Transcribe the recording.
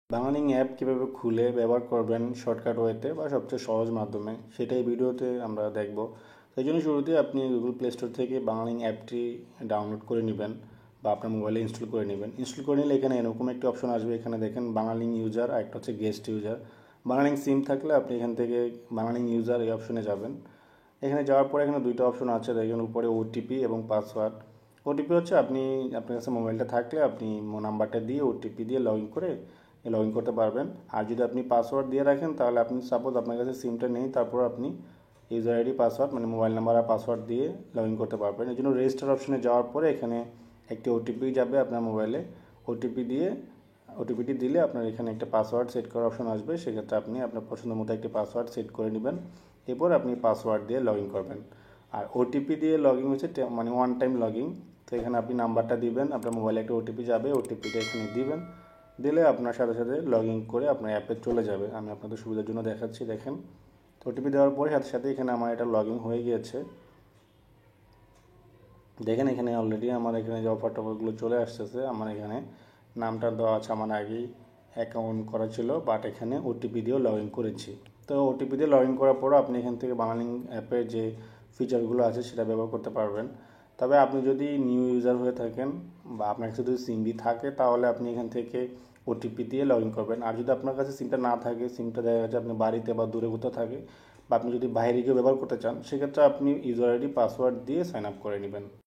Banglalink app কীভাবে খুলে ব্যবহার করবেন শর্টকাট ওয়েতে বা সবচেয়ে সহজ মাধ্যমে সেটাই ভিডিওতে আমরা দেখব। সেই জন্য শুরুতে আপনি গুগল প্লে স্টোর থেকে বাংলালিংক অ্যাপটি ডাউনলোড করে নেবেন বা আপনার মোবাইলে ইনস্টল করে নেবেন। ইনস্টল করে নিলে এখানে এরকম একটি অপশন আসবে, এখানে দেখেন বাংলালিংক ইউজার আর একটা হচ্ছে গেস্ট ইউজার। বাংলালিংক সিম থাকলে আপনি এখান থেকে বাংলালিংক ইউজার এই অপশনে যাবেন। এখানে যাওয়ার পরে এখানে দুইটা অপশন আছে, দেখেন উপরে ওটিপি এবং পাসওয়ার্ড। ওটিপি হচ্ছে আপনার কাছে মোবাইলটা থাকলে আপনি নাম্বারটা দিয়ে ওটিপি দিয়ে লগ ইন করতে পারবেন। আর যদি আপনি পাসওয়ার্ড দিয়ে রাখেন তাহলে আপনি সাপোজ আপনার কাছে সিমটা নেই, তারপর আপনি ইউজার আইডি পাসওয়ার্ড মানে মোবাইল নাম্বার আর পাসওয়ার্ড দিয়ে লগ ইন করতে পারবেন। এই জন্য রেজিস্টার অপশনে যাওয়ার পরে এখানে একটি ওটিপি যাবে আপনার মোবাইলে। ওটিপিটি দিলে আপনার এখানে একটা পাসওয়ার্ড সেট করার অপশন আসবে, সেক্ষেত্রে আপনি আপনার পছন্দ মতো একটি পাসওয়ার্ড সেট করে নেবেন। এরপর আপনি পাসওয়ার্ড দিয়ে লগ ইন করবেন। আর ওটিপি দিয়ে লগ ইন হচ্ছে মানে ওয়ান টাইম লগ ইন। তো এখানে আপনি নাম্বারটা দিবেন, আপনার মোবাইলে একটা ওটিপি যাবে, ওটিপিটা এখানে দিবেন। দিলে আপনার সাথে সাথে লগ ইন করে আপনার অ্যাপে চলে যাবে। আমি আপনাদের সুবিধার জন্য দেখাচ্ছি, দেখেন। তো ওটিপি দেওয়ার পরে সাথে সাথে এখানে আমার এটা লগ ইন হয়ে গিয়েছে। দেখেন এখানে অলরেডি আমার এখানে যে অফার টফারগুলো চলে আসতেছে। আমার এখানে নামটা দেওয়া আছে, আমার আগেই অ্যাকাউন্ট করা ছিল, বাট এখানে ওটিপি দিয়েও লগ ইন করেছি। তো ওটিপি দিয়ে লগ ইন করার পর আপনি এখান থেকে বাংলালিংক অ্যাপের যে ফিচারগুলো আছে সেটা ব্যবহার করতে পারবেন। তবে আপনি যদি নিউ ইউজার হয়ে থাকেন বা আপনার কাছে যদি সিম থাকে তাহলে আপনি এখান থেকে ওটিপি দিয়ে লগ ইন করবেন। আর যদি আপনার কাছে সিমটা না থাকে, সিমটা দেখা যাচ্ছে আপনি বাড়িতে বা দূরে কোথাও থাকে, বা আপনি যদি বাইরে গিয়ে ব্যবহার করতে চান, সেক্ষেত্রে আপনি ইউজার আইডি পাসওয়ার্ড দিয়ে সাইন আপ করে নেবেন।